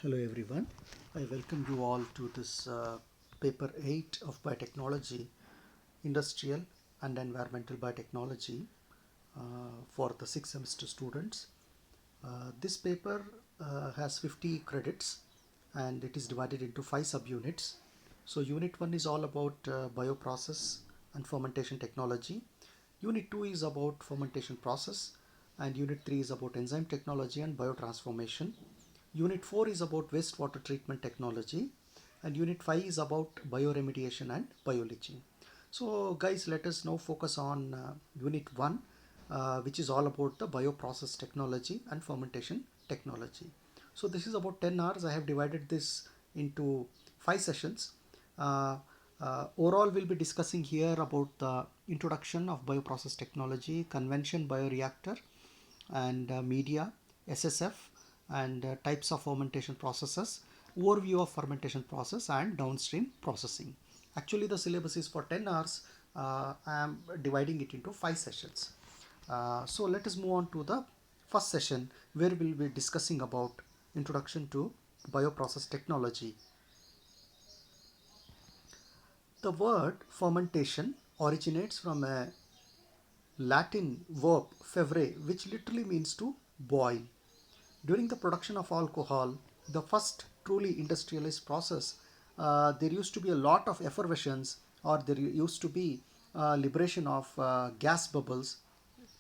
Hello everyone. I welcome you all to this paper 8 of biotechnology, industrial and environmental biotechnology for the 6th semester students. This paper has 50 credits and it is divided into 5 subunits. So unit 1 is all about bioprocess and fermentation technology. Unit 2 is about fermentation process and unit 3 is about enzyme technology and biotransformation. Unit 4 is about wastewater treatment technology and Unit 5 is about bioremediation and bioleaching. So guys, let us now focus on Unit 1 which is all about the bioprocess technology and fermentation technology. So this is about 10 hours. I have divided this into 5 sessions. Overall, we'll be discussing here about the introduction of bioprocess technology, convention bioreactor, and media, SSF, and types of fermentation processes, overview of fermentation process, and downstream processing. Actually, the syllabus is for 10 hours. I am dividing it into 5 sessions. So let us move on to the first session where we'll be discussing about introduction to bioprocess technology. The word fermentation originates from a Latin verb fervere, which literally means to boil. During the production of alcohol, the first truly industrialized process, there used to be a lot of effervescence, or there used to be liberation of gas bubbles,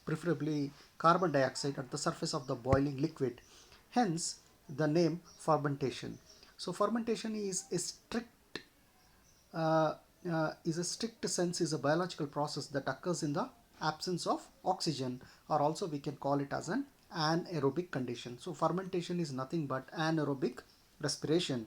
preferably carbon dioxide, at the surface of the boiling liquid. Hence, the name fermentation. So, fermentation uh, is a strict sense is a biological process that occurs in the absence of oxygen, or also we can call it as an anaerobic condition. So fermentation is nothing but anaerobic respiration.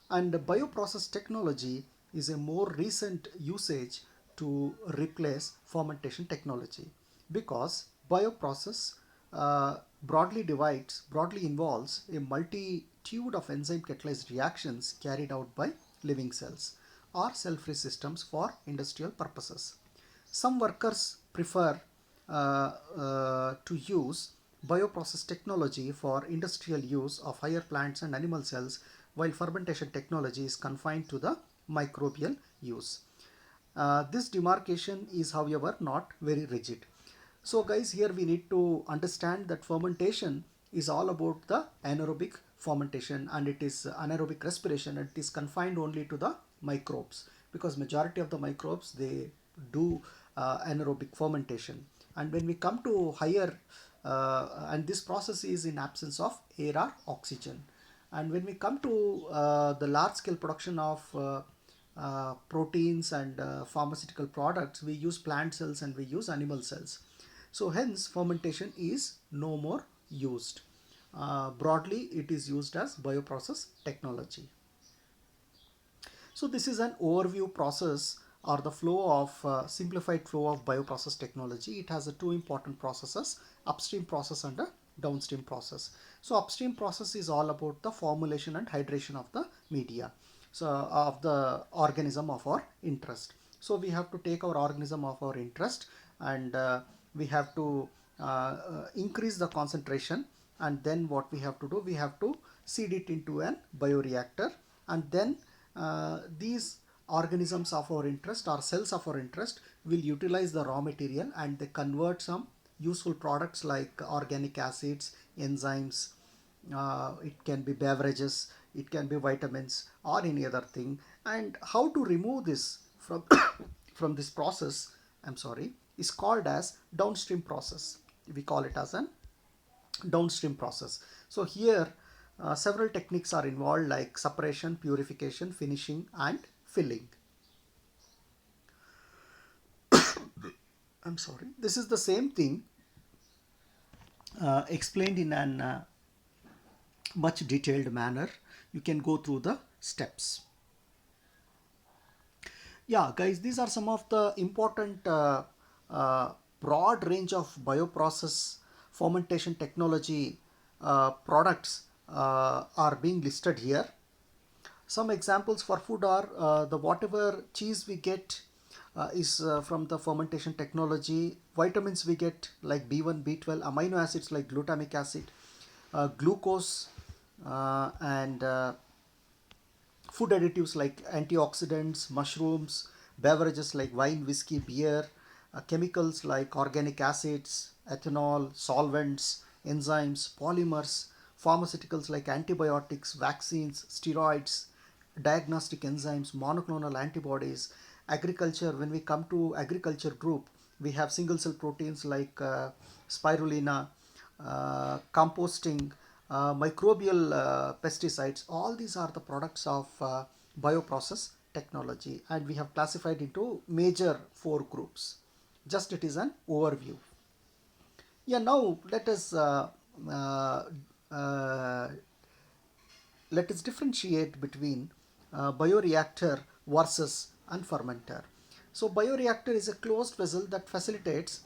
And bioprocess technology is a more recent usage to replace fermentation technology, because bioprocess broadly involves a multitude of enzyme catalyzed reactions carried out by living cells or cell-free systems for industrial purposes. Some workers prefer to use bioprocess technology for industrial use of higher plants and animal cells, while fermentation technology is confined to the microbial use. This demarcation is, however, not very rigid. So, guys, here we need to understand that fermentation is all about the anaerobic fermentation, and it is anaerobic respiration, and it is confined only to the microbes, because majority of the microbes, they do anaerobic fermentation. And when we come to higher and this process is in absence of air or oxygen. And when we come to the large scale production of proteins and pharmaceutical products, we use plant cells and we use animal cells. So hence fermentation is no more used. Broadly, it is used as bioprocess technology. So this is an overview process, or the flow of simplified flow of bioprocess technology. It has two important processes: upstream process and a downstream process. So upstream process is all about the formulation and hydration of the media, so of the organism of our interest. So we have to take our organism of our interest, and we have to increase the concentration, and then what we have to do, we have to seed it into an bioreactor, and then these organisms of our interest or cells of our interest will utilize the raw material, and they convert some useful products like organic acids, enzymes, it can be beverages, it can be vitamins or any other thing. And how to remove this from from this process, I'm sorry, is called as downstream process. We call it as an downstream process. So here several techniques are involved, like separation, purification, finishing, and filling. I'm sorry. This is the same thing explained in an much detailed manner. You can go through the steps. Yeah, guys, these are some of the important broad range of bioprocess fermentation technology products are being listed here. Some examples for food are the whatever cheese we get is from the fermentation technology. Vitamins we get like B1, B12, amino acids like glutamic acid, glucose, and food additives like antioxidants, mushrooms, beverages like wine, whiskey, beer, chemicals like organic acids, ethanol, solvents, enzymes, polymers, pharmaceuticals like antibiotics, vaccines, steroids, diagnostic enzymes, monoclonal antibodies, agriculture. When we come to agriculture group, we have single cell proteins like spirulina, composting, microbial pesticides. All these are the products of bioprocess technology, and we have classified into major four groups. Just it is an overview. Yeah, now uh, uh, let us differentiate between bioreactor versus and fermenter. So bioreactor is a closed vessel that facilitates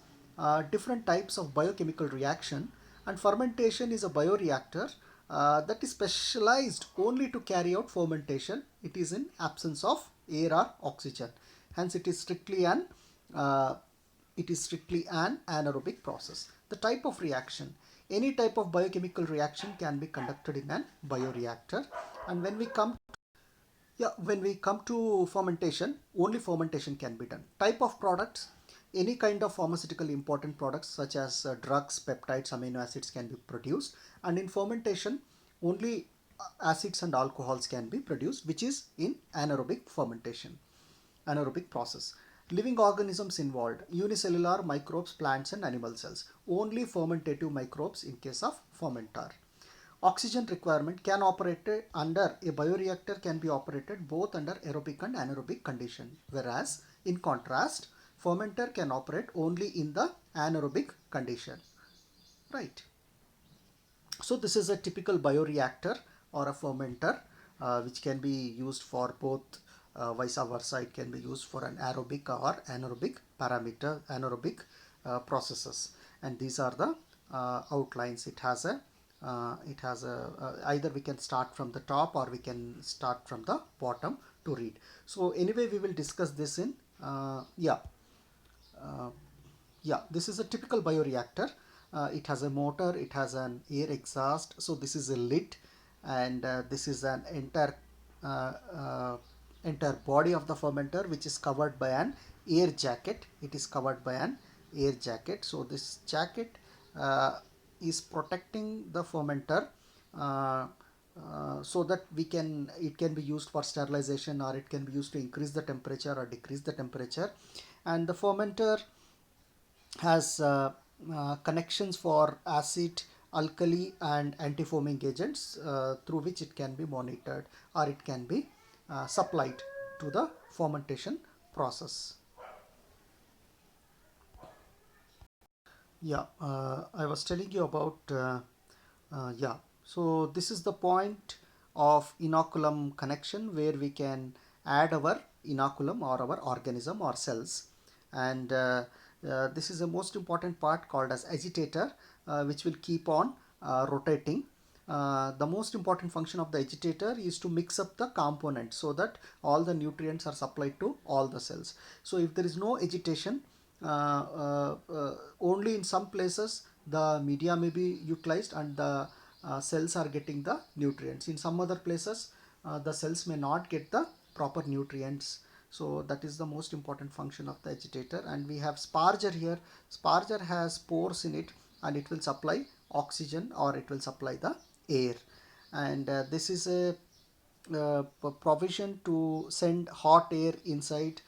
different types of biochemical reaction, and fermentation is a bioreactor that is specialized only to carry out fermentation. It is in absence of air or oxygen. Hence uh, it is strictly an anaerobic process. The type of reaction. Any type of biochemical reaction can be conducted in an bioreactor. And when we come to fermentation, only fermentation can be done. Type of products, any kind of pharmaceutical important products such as drugs, peptides, amino acids can be produced. And in fermentation, only acids and alcohols can be produced, which is in anaerobic fermentation, anaerobic process. Living organisms involved, unicellular microbes, plants and animal cells. Only fermentative microbes in case of fermenter. Oxygen requirement can operate under a bioreactor can be operated both under aerobic and anaerobic condition, whereas in contrast fermenter can operate only in the anaerobic condition, right? So this is a typical bioreactor or a fermenter which can be used for both vice versa. It can be used for an aerobic or anaerobic parameter, anaerobic processes. And these are the outlines. Either we can start from the top or we can start from the bottom to read. So anyway, we will discuss this in uh, yeah, this is a typical bioreactor. It has a motor, it has an air exhaust. So this is a lid, and this is an uh, uh, entire body of the fermenter, which is covered by an air jacket. It is covered by an air jacket. So this jacket is protecting the fermenter so that it can be used for sterilization, or it can be used to increase the temperature or decrease the temperature. And the fermenter has connections for acid, alkali and antifoaming agents through which it can be monitored, or it can be supplied to the fermentation process. Yeah, I was telling you about yeah. So this is the point of inoculum connection, where we can add our inoculum or our organism or cells, and this is the most important part called as agitator, which will keep on rotating. The most important function of the agitator is to mix up the components so that all the nutrients are supplied to all the cells. So if there is no agitation, only in some places the media may be utilized and the cells are getting the nutrients. In some other places the cells may not get the proper nutrients. So that is the most important function of the agitator. And we have sparger here. Sparger has pores in it, and it will supply oxygen or it will supply the air. And this is a provision to send hot air inside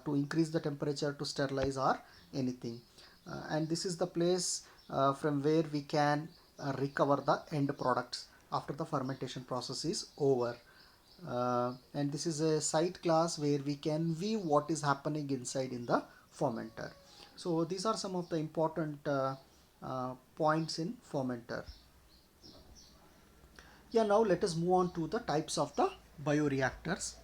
to increase the temperature, to sterilize or anything. And this is the place from where we can recover the end products after the fermentation process is over. And this is a site class where we can view what is happening inside in the fermenter. So these are some of the important points in fermenter. Yeah, now let us move on to the types of the bioreactors.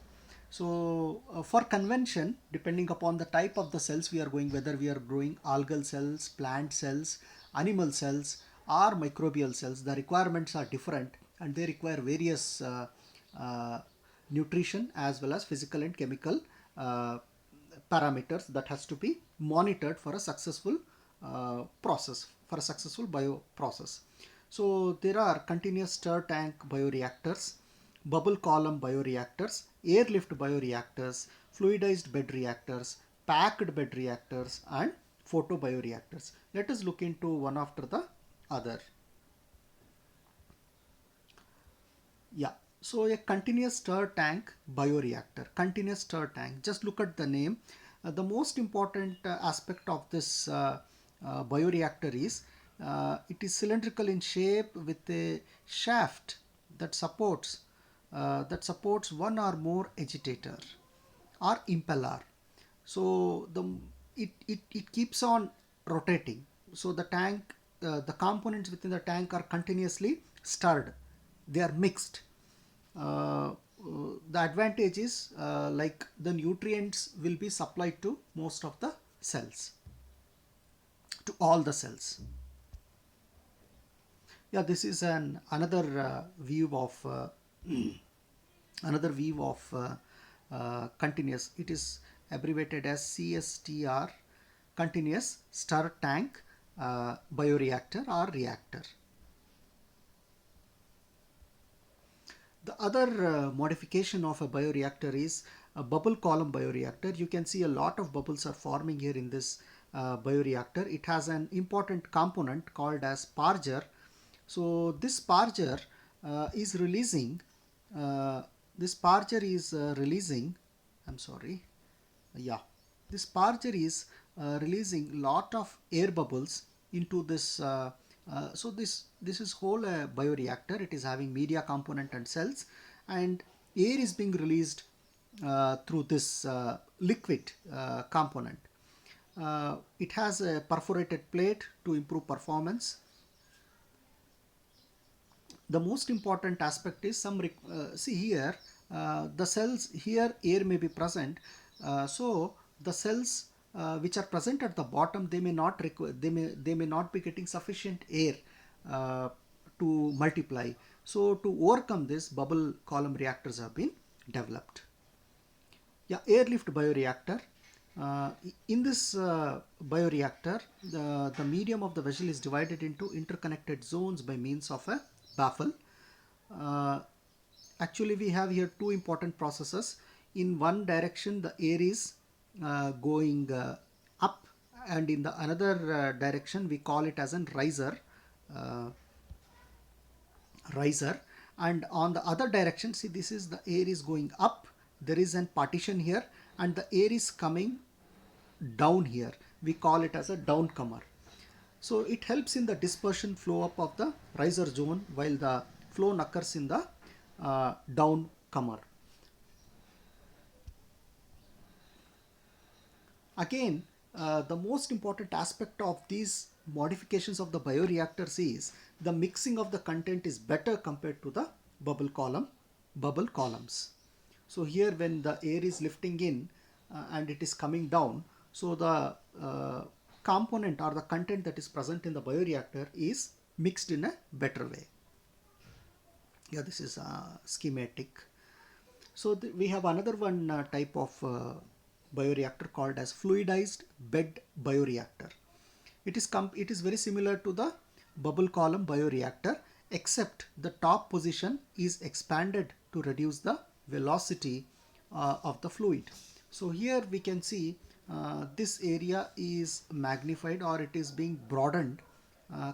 So for convention, depending upon the type of the cells we are going, whether we are growing algal cells, plant cells, animal cells or microbial cells, the requirements are different, and they require various uh, nutrition as well as physical and chemical parameters that has to be monitored for a successful process, for a successful bio process. So there are continuous stir tank bioreactors, bubble column bioreactors, airlift bioreactors, fluidized bed reactors, packed bed reactors, and photobioreactors. Let us look into one after the other. Yeah. So a continuous stir tank bioreactor, continuous stir tank. Just look at the name. The most important aspect of this bioreactor is it is cylindrical in shape with a shaft that supports one or more agitator or impeller. So it keeps on rotating. So the tank, the components within the tank are continuously stirred. They are mixed. uh, the advantage is like the nutrients will be supplied to most of the cells, to all the cells. Yeah, this is an view of another view of continuous. It is abbreviated as CSTR, continuous stir tank bioreactor or reactor. The other modification of a bioreactor is a bubble column bioreactor. You can see a lot of bubbles are forming here in this bioreactor. It has an important component called as parger. So this parger is releasing, uh, this parger is releasing, I'm sorry, yeah, this parger is releasing lot of air bubbles into this so this is whole bioreactor. It is having media component and cells, and air is being released through this liquid component. It has a perforated plate to improve performance. The most important aspect is see here, the cells here, air may be present, so the cells which are present at the bottom, they may not require, they may not be getting sufficient air uh, to multiply. So to overcome this, bubble column reactors have been developed. Yeah, airlift bioreactor. Uh, in this bioreactor, the medium of the vessel is divided into interconnected zones by means of a baffle. Uh, Actually, we have here two important processes. In one direction, the air is going up, and in the another direction, we call it as a uh, riser. And on the other direction, see, this is the air is going up, there is an partition here, and the air is coming down here, we call it as a downcomer. So it helps in the dispersion flow up of the riser zone while the flow occurs in the downcomer. Again, the most important aspect of these modifications of the bioreactors is the mixing of the content is better compared to the bubble columns. So here when the air is lifting in and it is coming down, so the component or the content that is present in the bioreactor is mixed in a better way. Yeah, this is a schematic. So we have another one type of bioreactor called as fluidized bed bioreactor. It is very similar to the bubble column bioreactor, except the top position is expanded to reduce the velocity of the fluid. So here we can see this area is magnified, or it is being broadened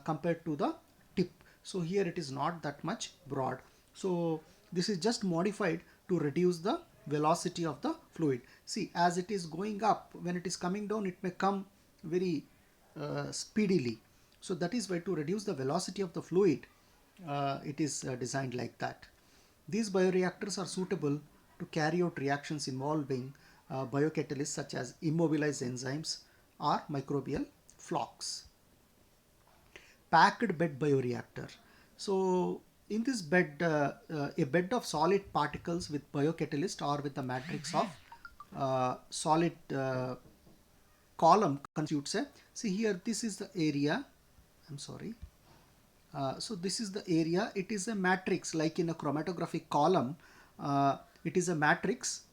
compared to the tip. So here it is not that much broad. So this is just modified to reduce the velocity of the fluid. See, as it is going up, when it is coming down, it may come very speedily. So that is why, to reduce the velocity of the fluid, it is designed like that. These bioreactors are suitable to carry out reactions involving biocatalysts such as immobilized enzymes or microbial flocks. Packed bed bioreactor. So in this bed, a bed of solid particles with biocatalyst or with a matrix of solid column constitutes a, see here, this is the area, I'm sorry, so this is the area, it is a matrix like in a chromatographic column. It is a matrix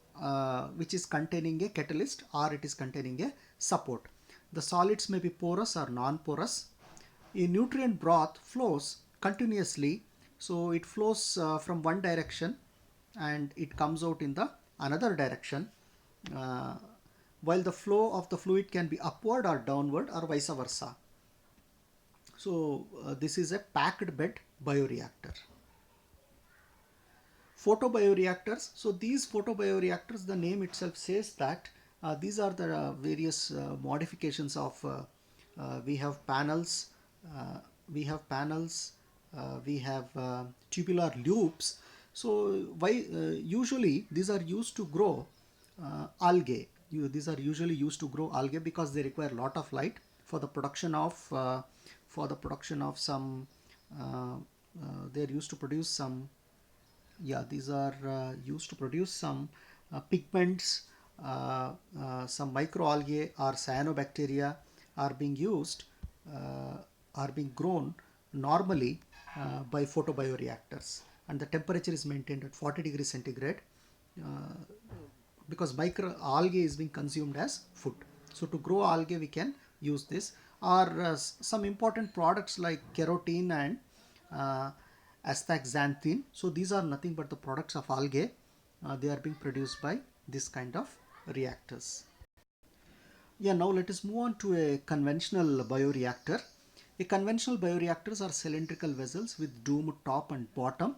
which is containing a catalyst or it is containing a support. The solids may be porous or non-porous. A nutrient broth flows continuously. So it flows from one direction and it comes out in the another direction, uh, while the flow of the fluid can be upward or downward or vice versa. So this is a packed bed bioreactor. Photobioreactors. So these photobioreactors, the name itself says that these are the various modifications of we have panels, uh, we have panels, we have tubular loops. So why usually these are used to grow algae. These are usually used to grow algae because they require a lot of light for the production of some. They are used to produce some, yeah, these are used to produce some pigments. Some microalgae or cyanobacteria are being used, uh, are being grown normally by photobioreactors, and the temperature is maintained at 40 degrees centigrade, uh, because microalgae is being consumed as food. So to grow algae we can use this, or some important products like carotene and uh, astaxanthin. So these are nothing but the products of algae. They are being produced by this kind of reactors. Yeah, now let us move on to a conventional bioreactor. A conventional bioreactors are cylindrical vessels with domed top and bottom.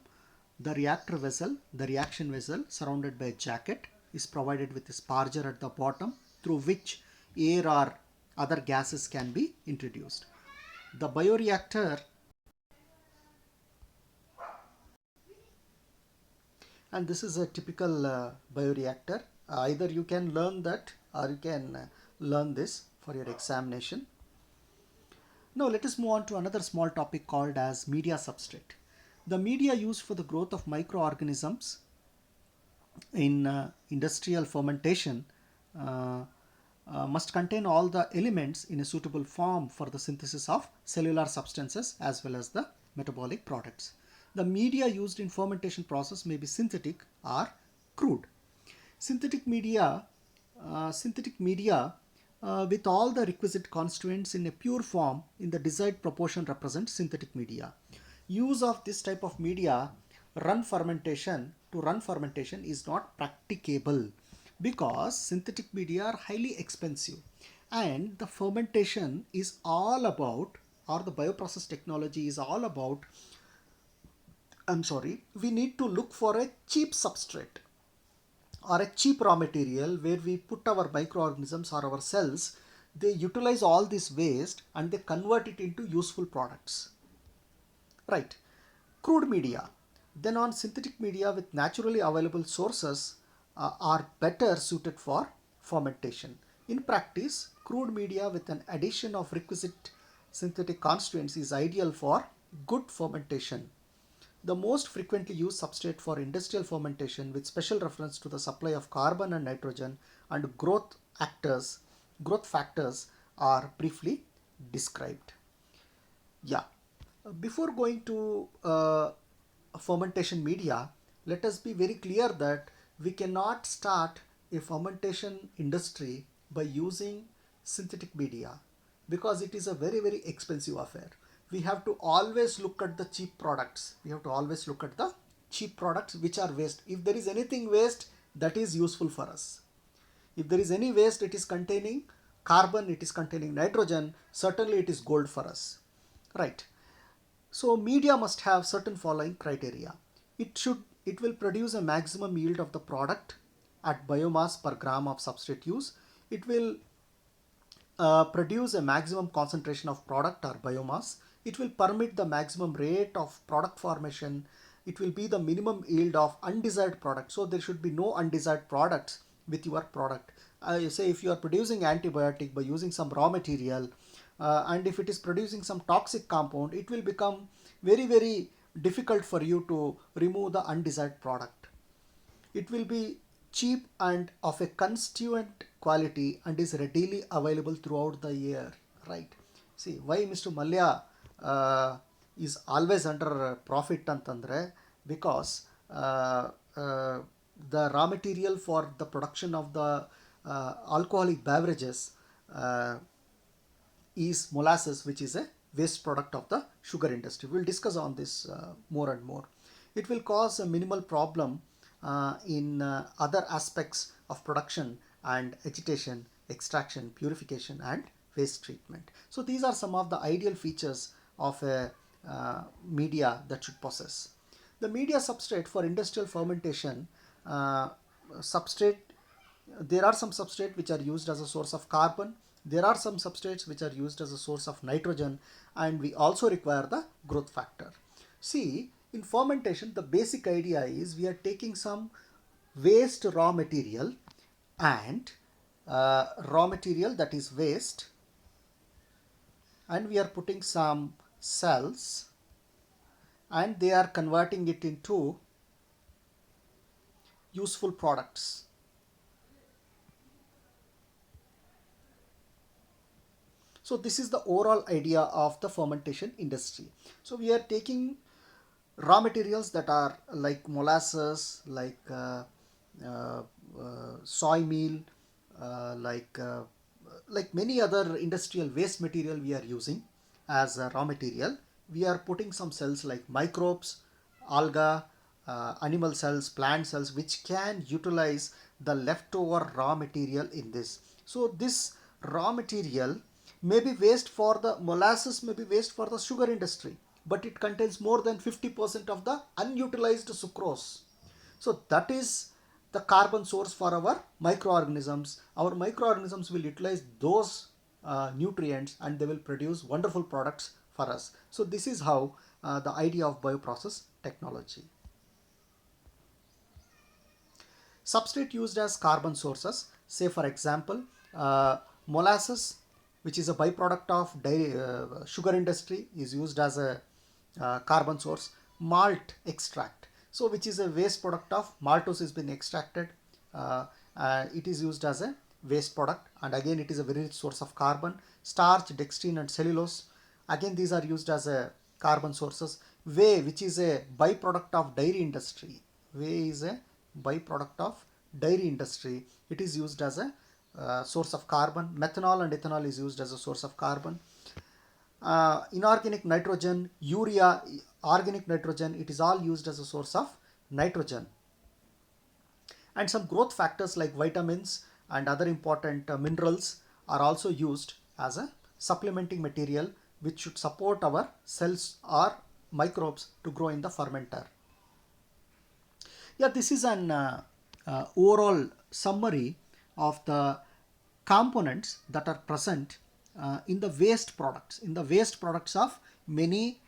The reactor vessel, the reaction vessel, surrounded by a jacket, is provided with a sparger at the bottom through which air or other gases can be introduced. The bioreactor, and this is a typical bioreactor. Either you can learn that or you can learn this for your examination. Now let us move on to another small topic called as media substrate. The media used for the growth of microorganisms in industrial fermentation must contain all the elements in a suitable form for the synthesis of cellular substances as well as the metabolic products. The media used in fermentation process may be synthetic or crude. Synthetic media, synthetic media with all the requisite constituents in a pure form in the desired proportion represent synthetic media. Use of this type of media run fermentation is not practicable because synthetic media are highly expensive, and the fermentation is all about, or the bioprocess technology is all about, we need to look for a cheap substrate or a cheap raw material where we put our microorganisms or our cells. They utilize all this waste and they convert it into useful products, right? Crude media, then on synthetic media with naturally available sources are better suited for fermentation. In practice, crude media with an addition of requisite synthetic constituents is ideal for good fermentation. The most frequently used substrate for industrial fermentation with special reference to the supply of carbon and nitrogen and growth factors are briefly described. Yeah. Before going to fermentation media, let us be very clear that we cannot start a fermentation industry by using synthetic media because it is a very, very expensive affair. We have to always look at the cheap products. We have to always look at the cheap products which are waste. If there is anything waste, that is useful for us. If there is any waste, it is containing carbon, it is containing nitrogen, certainly it is gold for us, right? So media must have certain following criteria. It will produce a maximum yield of the product at biomass per gram of substrate use. It will produce a maximum concentration of product or biomass. It will permit the maximum rate of product formation. It will be the minimum yield of undesired product. So there should be no undesired products with your product. Say if you are producing antibiotic by using some raw material, and if it is producing some toxic compound, it will become very, very difficult for you to remove the undesired product. It will be cheap and of a constituent quality and is readily available throughout the year, right? See why Mr. Malya is always under profit antandre, because the raw material for the production of the alcoholic beverages is molasses, which is a waste product of the sugar industry. We'll discuss on this more and more. It will cause a minimal problem in other aspects of production and agitation, extraction, purification and waste treatment. So these are some of the ideal features of a media that should possess. The media substrate for industrial fermentation, substrate, there are some substrates which are used as a source of carbon. There are some substrates which are used as a source of nitrogen, and we also require the growth factor. See, in fermentation, the basic idea is we are taking some waste raw material and raw material that is waste, and we are putting some cells and they are converting it into useful products. So this is the overall idea of the fermentation industry. So we are taking raw materials that are like molasses, like soy meal, like many other industrial waste material we are using as a raw material. We are putting some cells like microbes, alga, animal cells, plant cells, which can utilize the leftover raw material in this. So this raw material may be waste for the molasses, may be waste for the sugar industry, but it contains more than 50% of the unutilized sucrose. So that is the carbon source for our microorganisms. Our microorganisms will utilize those nutrients and they will produce wonderful products for us. So this is how the idea of bioprocess technology. Substrate used as carbon sources, say for example, molasses, which is a byproduct of sugar industry, is used as a carbon source. Malt extract, so which is a waste product of maltose has been extracted. It is used as a waste product, and again it is a very rich source of carbon. Starch, dextrine and cellulose, again these are used as a carbon sources. Whey, which is a byproduct of dairy industry, whey is a byproduct of dairy industry, it is used as a source of carbon. Methanol and ethanol is used as a source of carbon. Inorganic nitrogen, urea, organic nitrogen, it is all used as a source of nitrogen. And some growth factors like vitamins and other important minerals are also used as a supplementing material which should support our cells or microbes to grow in the fermenter. Yeah, this is an overall summary of the components that are present in the waste products of many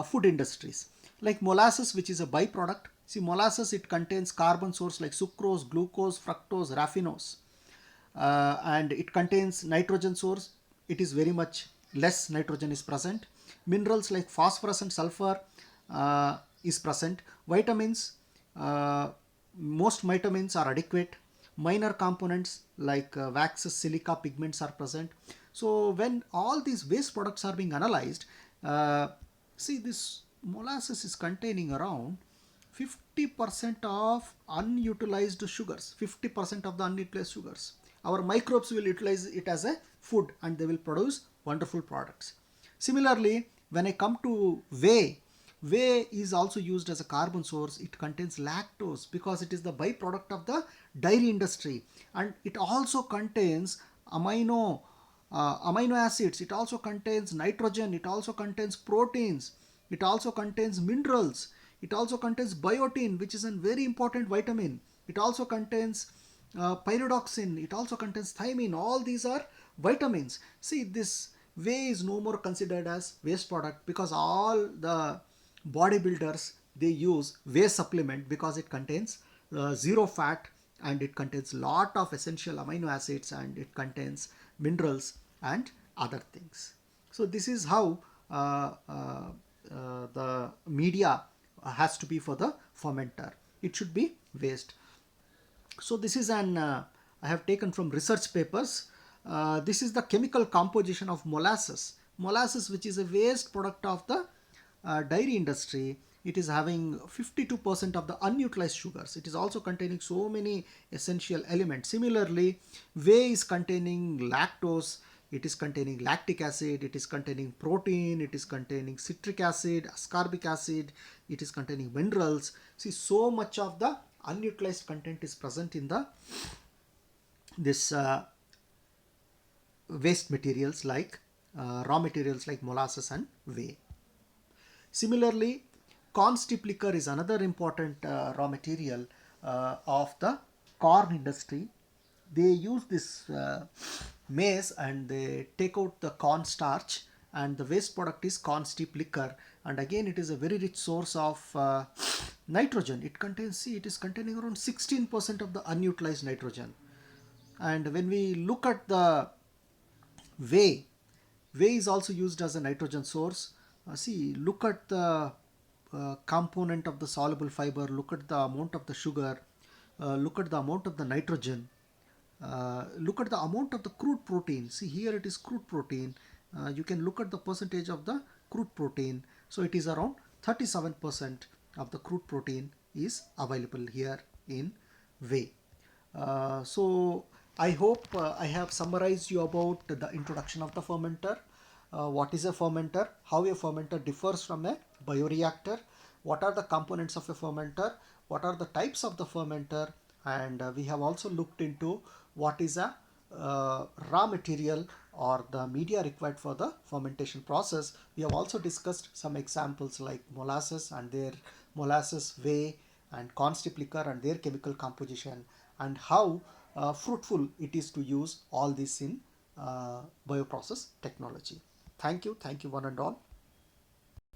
food industries. Like molasses, which is a byproduct. See, molasses, it contains carbon source like sucrose, glucose, fructose, raffinose, and it contains nitrogen source. It is very much less nitrogen is present. Minerals like phosphorus and sulfur is present. Vitamins, most vitamins are adequate. Minor components like waxes, silica, pigments are present. So when all these waste products are being analyzed, see, this molasses is containing around 50% of unutilized sugars, 50% of the unutilized sugars. Our microbes will utilize it as a food and they will produce wonderful products. Similarly, when I come to whey, whey is also used as a carbon source. It contains lactose because it is the byproduct of the dairy industry, and it also contains amino acids. It also contains nitrogen. It also contains proteins. It also contains minerals. It also contains biotin, which is a very important vitamin. It also contains pyridoxine. It also contains thiamine. All these are vitamins. See, this whey is no more considered as waste product because all the bodybuilders, they use whey supplement because it contains zero fat and it contains lot of essential amino acids and it contains minerals and other things. So this is how the media has to be for the fermenter. It should be waste. So this is an I have taken from research papers. This is the chemical composition of molasses. Molasses, which is a waste product of the dairy industry, it is having 52% of the unutilized sugars. It is also containing so many essential elements. Similarly, whey is containing lactose. it is containing lactic acid, it is containing protein, it is containing citric acid, ascorbic acid, it is containing minerals. See, so much of the unutilized content is present in the this waste materials like raw materials like molasses and whey. Similarly, corn strip liquor is another important raw material of the corn industry. They use this maize and they take out the corn starch, and the waste product is corn strip liquor, and again it is a very rich source of nitrogen. It contains, see, it is containing around 16% of the unutilized nitrogen. And when we look at the whey, whey is also used as a nitrogen source. See, look at the component of the soluble fiber, look at the amount of the sugar, look at the amount of the nitrogen, look at the amount of the crude protein. See, here it is crude protein. You can look at the percentage of the crude protein. So it is around 37% of the crude protein is available here in whey. So I hope I have summarized you about the introduction of the fermenter, what is a fermenter, how a fermenter differs from a bioreactor, what are the components of a fermenter, what are the types of the fermenter, and we have also looked into what is a raw material or the media required for the fermentation process. We have also discussed some examples like molasses and their molasses, whey, and corn strip liquor and their chemical composition, and how fruitful it is to use all this in bioprocess technology. Thank you one and all.